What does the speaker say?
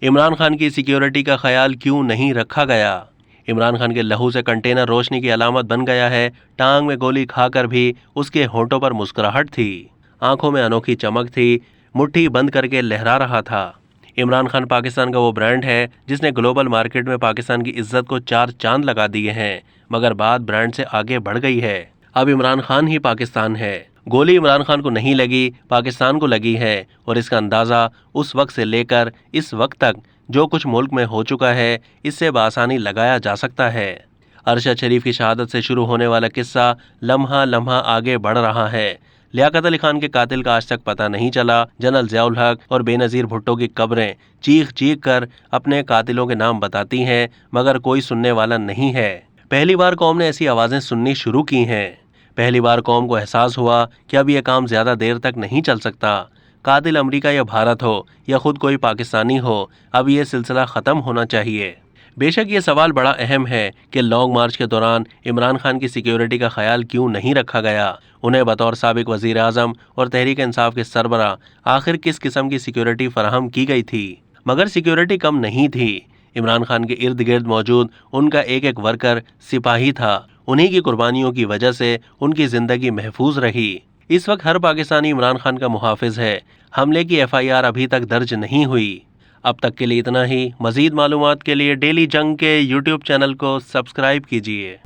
इमरान खान की सिक्योरिटी का ख्याल क्यों नहीं रखा गया? इमरान खान के लहू से कंटेनर रोशनी की अलामत बन गया है। टांग में गोली खाकर भी उसके होंठों पर मुस्कुराहट थी, आंखों में अनोखी चमक थी, मुट्ठी बंद करके लहरा रहा था। इमरान खान पाकिस्तान का वो ब्रांड है जिसने ग्लोबल मार्केट में पाकिस्तान की इज्जत को 4 चांद लगा दिए हैं, मगर बात ब्रांड से आगे बढ़ गई है। अब इमरान खान ही पाकिस्तान है। गोली इमरान खान को नहीं लगी, पाकिस्तान को लगी है, और इसका अंदाजा उस वक्त से लेकर इस वक्त तक जो कुछ मुल्क में हो चुका है, इससे बआसानी लगाया जा सकता है। अरशद शरीफ की शहादत से शुरू होने वाला किस्सा लम्हा लम्हा आगे बढ़ रहा है। लियाकत अली खान के कातिल का आज तक पता नहीं चला। जनरल ज़ियाउल हक और बेनज़ीर भुट्टो की कब्रें चीख चीख कर अपने कातिलों के नाम बताती हैं, मगर कोई सुनने वाला नहीं है। पहली बार कौम ने ऐसी आवाज़ें सुननी शुरू की हैं। पहली बार कौम को एहसास हुआ कि अब यह काम ज़्यादा देर तक नहीं चल सकता। कातिल अमेरिका या भारत हो या खुद कोई पाकिस्तानी हो, अब ये सिलसिला ख़त्म होना चाहिए। बेशक ये सवाल बड़ा अहम है कि लॉन्ग मार्च के दौरान इमरान खान की सिक्योरिटी का ख्याल क्यों नहीं रखा गया। उन्हें बतौर साबिक वज़ीर आज़म और तहरीक इंसाफ के सरबराह आखिर किस किस्म की सिक्योरिटी फराहम की गई थी? मगर सिक्योरिटी कम नहीं थी। इमरान खान के इर्द गिर्द मौजूद उनका एक एक वर्कर सिपाही था। उन्हीं की कुर्बानियों की वजह से उनकी ज़िंदगी महफूज रही। इस वक्त हर पाकिस्तानी इमरान खान का मुहाफिज है। हमले की FIR अभी तक दर्ज नहीं हुई। अब तक के लिए इतना ही। मज़ीद मालूमात के लिए डेली जंग के YouTube चैनल को सब्सक्राइब कीजिए।